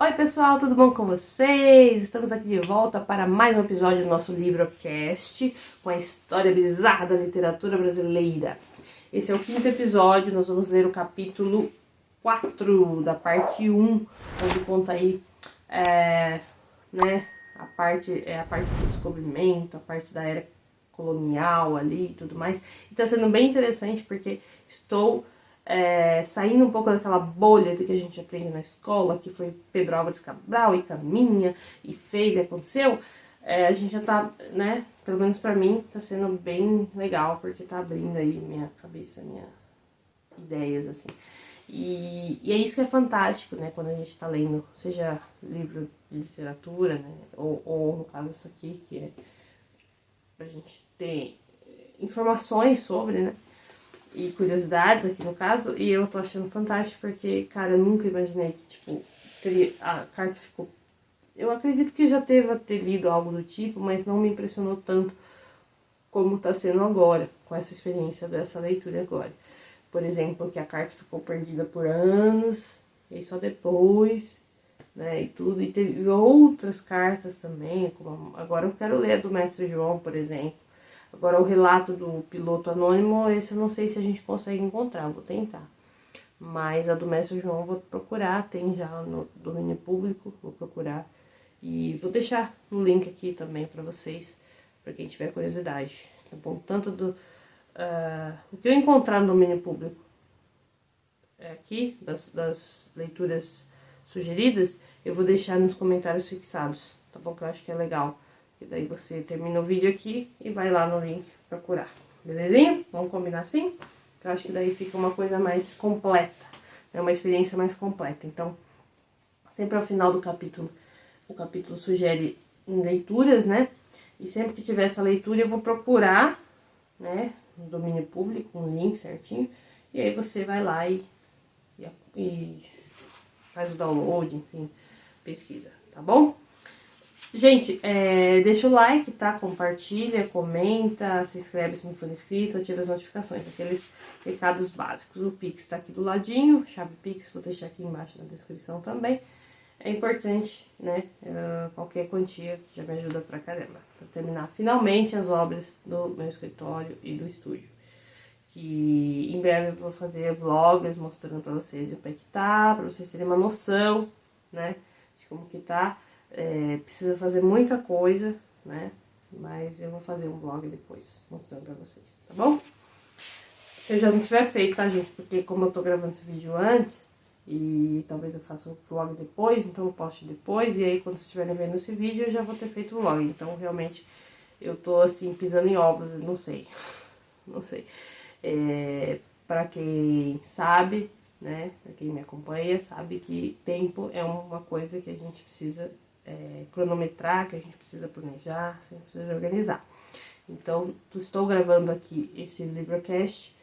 Oi pessoal, tudo bom com vocês? Estamos aqui de volta para mais um episódio do nosso Livrocast, com a história bizarra da literatura brasileira. Esse é o 5º episódio, nós vamos ler o capítulo 4 da parte 1, onde conta aí a parte do descobrimento, a parte da era colonial ali e tudo mais. E tá sendo bem interessante porque estou saindo um pouco daquela bolha do que a gente aprende na escola, que foi Pedro Álvares Cabral e caminha, e fez e aconteceu. A gente já tá, né, pelo menos pra mim, tá sendo bem legal, porque tá abrindo aí minha cabeça, minhas ideias, assim. E é isso que é fantástico, né, quando a gente tá lendo, seja livro de literatura, né, ou no caso isso aqui, que é pra gente ter informações sobre, né, e curiosidades aqui no caso, e eu tô achando fantástico porque, cara, eu nunca imaginei que, tipo, a carta ficou... Eu acredito que eu já teve ter lido algo do tipo, mas não me impressionou tanto como tá sendo agora, com essa experiência dessa leitura agora. Por exemplo, que a carta ficou perdida por anos, e aí só depois, né, e tudo. E teve outras cartas também, como agora eu quero ler a do Mestre João, por exemplo. Agora, o relato do piloto anônimo, esse eu não sei se a gente consegue encontrar, vou tentar. Mas a do Mestre João eu vou procurar, tem já no domínio público, vou procurar. E vou deixar o link aqui também pra vocês, pra quem tiver curiosidade. Tá bom? Tanto do... o que eu encontrar no domínio público aqui, das leituras sugeridas, eu vou deixar nos comentários fixados, tá bom? Que eu acho que é legal. E daí você termina o vídeo aqui e vai lá no link procurar. Belezinha? Vamos combinar assim? Eu acho que daí fica uma coisa mais completa. É uma experiência mais completa. Então, sempre ao final do capítulo, o capítulo sugere leituras, né? E sempre que tiver essa leitura eu vou procurar, né? No domínio público, um link certinho. E aí você vai lá e faz o download, enfim, pesquisa, tá bom? Gente, deixa o like, tá? Compartilha, comenta, se inscreve se não for inscrito, ativa as notificações, aqueles recados básicos. O Pix tá aqui do ladinho, chave Pix, vou deixar aqui embaixo na descrição também. É importante, né? Qualquer quantia já me ajuda pra caramba. Pra terminar finalmente as obras do meu escritório e do estúdio. Que em breve eu vou fazer vlogs mostrando pra vocês o que tá, pra vocês terem uma noção, né? De como que tá. Precisa fazer muita coisa, né? Mas eu vou fazer um vlog depois, mostrando pra vocês, tá bom? Se eu já não tiver feito, tá, gente? Porque como eu tô gravando esse vídeo antes, e talvez eu faça um vlog depois, então eu poste depois, e aí quando vocês estiverem vendo esse vídeo, eu já vou ter feito o vlog. Então, realmente, eu tô, assim, pisando em ovos, não sei. Não sei. Pra quem sabe, né? Pra quem me acompanha, sabe que tempo é uma coisa que a gente precisa cronometrar, que a gente precisa planejar, que a gente precisa organizar. Então, estou gravando aqui esse livrocast,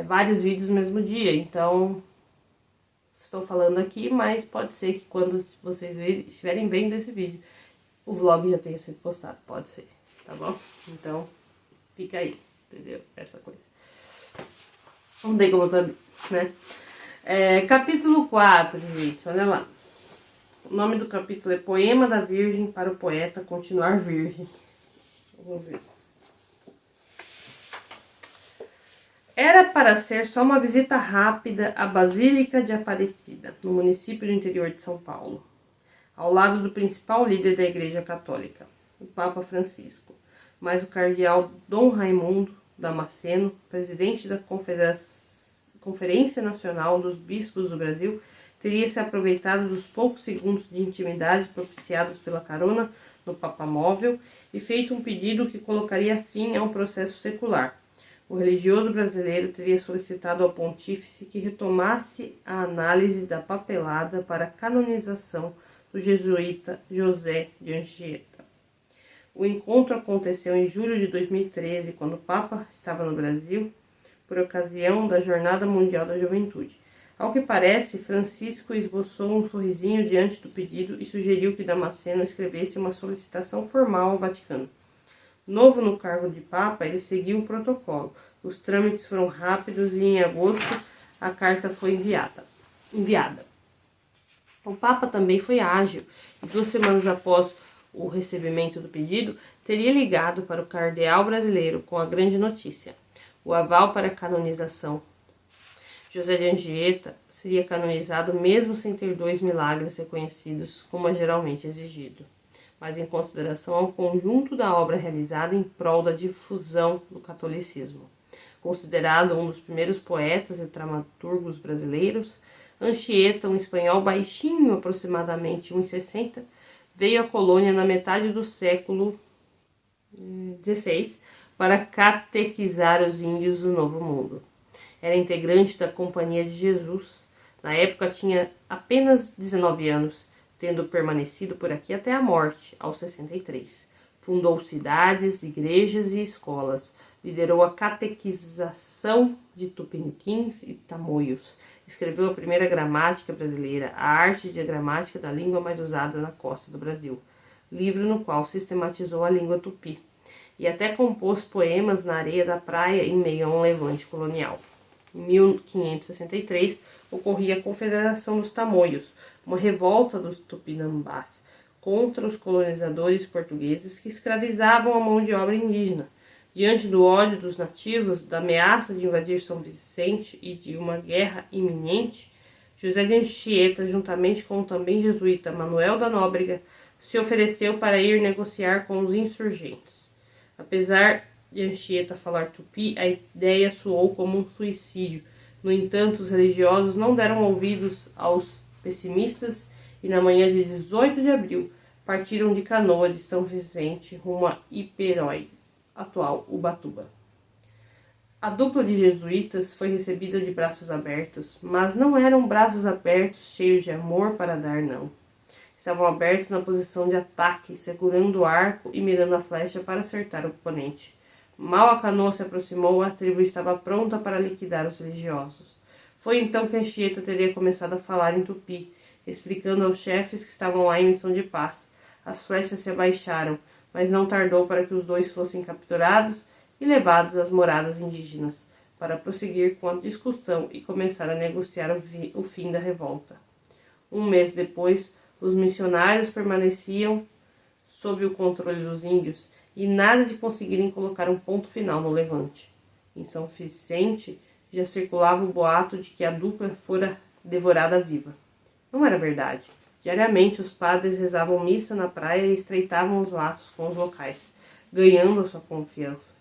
vários vídeos no mesmo dia, então estou falando aqui, mas pode ser que quando vocês estiverem vendo esse vídeo, o vlog já tenha sido postado, pode ser, tá bom? Então, fica aí, entendeu? Essa coisa. Não tem como saber, né? Capítulo 4, gente, olha lá. O nome do capítulo é Poema da Virgem para o poeta continuar virgem. Vamos ver. Era para ser só uma visita rápida à Basílica de Aparecida, no município do interior de São Paulo, ao lado do principal líder da Igreja Católica, o Papa Francisco, mas o cardeal Dom Raimundo Damasceno, presidente da Conferência Nacional dos Bispos do Brasil, teria se aproveitado dos poucos segundos de intimidade propiciados pela carona no papamóvel e feito um pedido que colocaria fim a um processo secular. O religioso brasileiro teria solicitado ao pontífice que retomasse a análise da papelada para a canonização do jesuíta José de Anchieta. O encontro aconteceu em julho de 2013, quando o Papa estava no Brasil, por ocasião da Jornada Mundial da Juventude. Ao que parece, Francisco esboçou um sorrisinho diante do pedido e sugeriu que Damasceno escrevesse uma solicitação formal ao Vaticano. Novo no cargo de Papa, ele seguiu o protocolo. Os trâmites foram rápidos e em agosto a carta foi enviada. O Papa também foi ágil e 2 semanas após o recebimento do pedido, teria ligado para o cardeal brasileiro com a grande notícia: o aval para a canonização. José de Anchieta seria canonizado mesmo sem ter 2 milagres reconhecidos, como é geralmente exigido, mas em consideração ao conjunto da obra realizada em prol da difusão do catolicismo. Considerado um dos primeiros poetas e dramaturgos brasileiros, Anchieta, um espanhol baixinho, aproximadamente 1,60, veio à colônia na metade do século XVI para catequizar os índios do Novo Mundo. Era integrante da Companhia de Jesus. Na época tinha apenas 19 anos, tendo permanecido por aqui até a morte, aos 63. Fundou cidades, igrejas e escolas. Liderou a catequização de tupiniquins e tamoios. Escreveu a primeira gramática brasileira, a arte de gramática da língua mais usada na costa do Brasil, livro no qual sistematizou a língua tupi, e até compôs poemas na areia da praia em meio a um levante colonial. Em 1563, ocorria a Confederação dos Tamoios, uma revolta dos tupinambás contra os colonizadores portugueses que escravizavam a mão de obra indígena. Diante do ódio dos nativos, da ameaça de invadir São Vicente e de uma guerra iminente, José de Anchieta, juntamente com o também jesuíta Manuel da Nóbrega, se ofereceu para ir negociar com os insurgentes. Apesar de Anchieta falar tupi, a ideia soou como um suicídio. No entanto, os religiosos não deram ouvidos aos pessimistas e na manhã de 18 de abril partiram de canoa de São Vicente rumo a Iperói, atual Ubatuba. A dupla de jesuítas foi recebida de braços abertos, mas não eram braços abertos cheios de amor para dar, não. Estavam abertos na posição de ataque, segurando o arco e mirando a flecha para acertar o oponente. Mal a canoa se aproximou, a tribo estava pronta para liquidar os religiosos. Foi então que Anchieta teria começado a falar em tupi, explicando aos chefes que estavam lá em missão de paz. As flechas se abaixaram, mas não tardou para que os dois fossem capturados e levados às moradas indígenas, para prosseguir com a discussão e começar a negociar o fim da revolta. Um mês depois, os missionários permaneciam sob o controle dos índios e nada de conseguirem colocar um ponto final no levante. Em São Vicente já circulava o boato de que a dupla fora devorada viva. Não era verdade. Diariamente os padres rezavam missa na praia e estreitavam os laços com os locais, ganhando a sua confiança.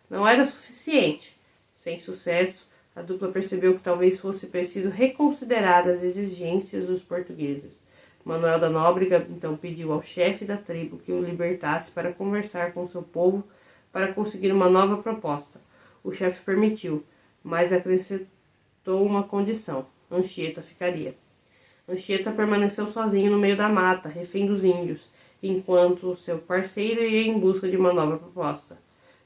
Não era suficiente. Sem sucesso, a dupla percebeu que talvez fosse preciso reconsiderar as exigências dos portugueses. Manuel da Nóbrega então pediu ao chefe da tribo que o libertasse para conversar com seu povo para conseguir uma nova proposta. O chefe permitiu, mas acrescentou uma condição: Anchieta ficaria. Anchieta permaneceu sozinho no meio da mata, refém dos índios, enquanto seu parceiro ia em busca de uma nova proposta.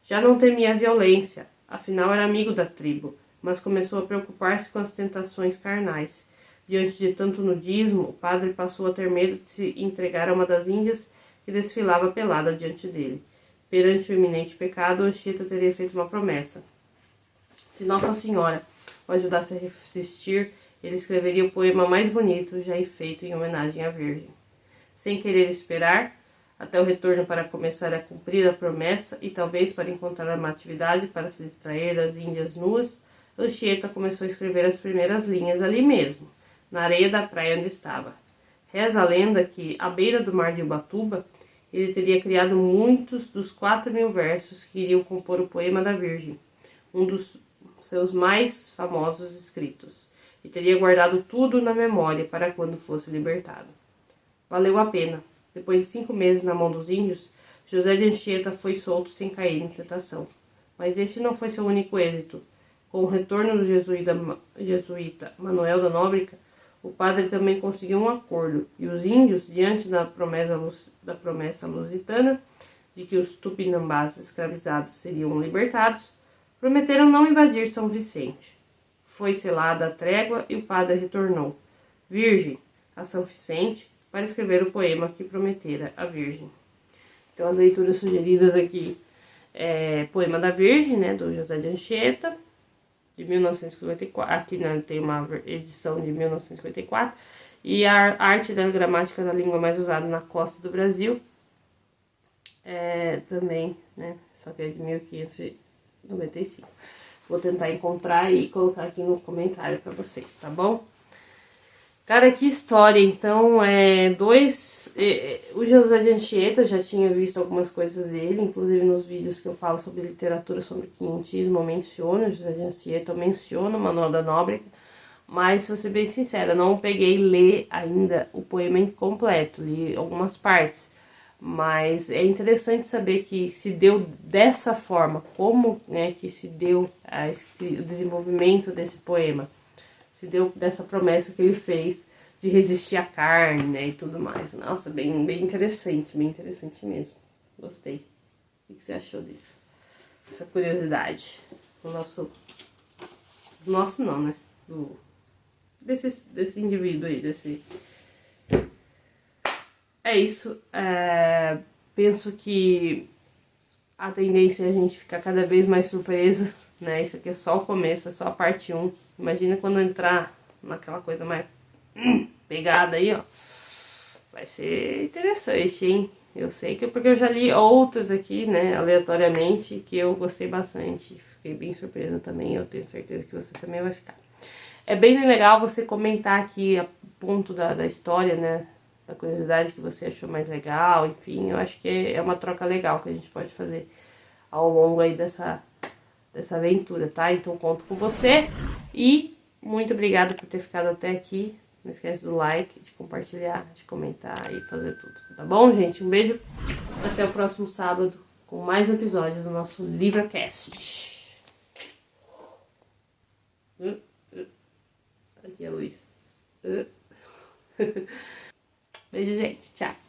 Já não temia a violência, afinal era amigo da tribo, mas começou a preocupar-se com as tentações carnais. Diante de tanto nudismo, o padre passou a ter medo de se entregar a uma das índias que desfilava pelada diante dele. Perante o iminente pecado, Anchieta teria feito uma promessa: se Nossa Senhora o ajudasse a resistir, ele escreveria o poema mais bonito já feito em homenagem à Virgem. Sem querer esperar até o retorno para começar a cumprir a promessa e talvez para encontrar uma atividade para se distrair das índias nuas, Anchieta começou a escrever as primeiras linhas ali mesmo, na areia da praia onde estava. Reza a lenda que, à beira do mar de Ubatuba, ele teria criado muitos dos 4.000 versos que iriam compor o poema da Virgem, um dos seus mais famosos escritos, e teria guardado tudo na memória para quando fosse libertado. Valeu a pena. Depois de 5 meses na mão dos índios, José de Anchieta foi solto sem cair em tentação. Mas este não foi seu único êxito. Com o retorno do jesuíta Manuel da Nóbrega, o padre também conseguiu um acordo, e os índios, diante da promessa lusitana de que os tupinambás escravizados seriam libertados, prometeram não invadir São Vicente. Foi selada a trégua e o padre retornou, virgem, a São Vicente, para escrever o poema que prometera a Virgem. Então, as leituras sugeridas aqui é Poema da Virgem, né, do José de Anchieta, de 1954. Aqui, né, tem uma edição de 1954. E a arte da gramática da língua mais usada na costa do Brasil, também, né? Só que é de 1595. Vou tentar encontrar e colocar aqui no comentário pra vocês, tá bom? Cara, que história. Então, o José de Anchieta, eu já tinha visto algumas coisas dele, inclusive nos vídeos que eu falo sobre literatura, sobre quinhentismo, eu menciono o José de Anchieta, eu menciono o Manuel da Nóbrega, mas, vou ser bem sincera, não peguei ler ainda o poema incompleto, li algumas partes. Mas é interessante saber que se deu dessa forma, como, né, que se deu o desenvolvimento desse poema. Se deu dessa promessa que ele fez de resistir à carne, né, e tudo mais. Nossa, bem interessante mesmo. Gostei. O que você achou disso? Essa curiosidade. O nosso não, né? Desse indivíduo aí, É isso. Penso que a tendência é a gente ficar cada vez mais surpresa, né? Isso aqui é só o começo, é só a parte 1. Imagina quando entrar naquela coisa mais pegada aí, ó. Vai ser interessante, hein? Eu sei que porque eu já li outros aqui, né, aleatoriamente, que eu gostei bastante. Fiquei bem surpresa também, eu tenho certeza que você também vai ficar. É bem legal você comentar aqui a ponto da história, né? Da curiosidade que você achou mais legal, enfim, eu acho que é uma troca legal que a gente pode fazer ao longo aí dessa aventura, tá? Então conto com você e muito obrigada por ter ficado até aqui. Não esquece do like, de compartilhar, de comentar e fazer tudo, tá bom, gente? Um beijo, até o próximo sábado com mais um episódio do nosso LivraCast. Aqui é a Luísa. Beijo, gente. Tchau.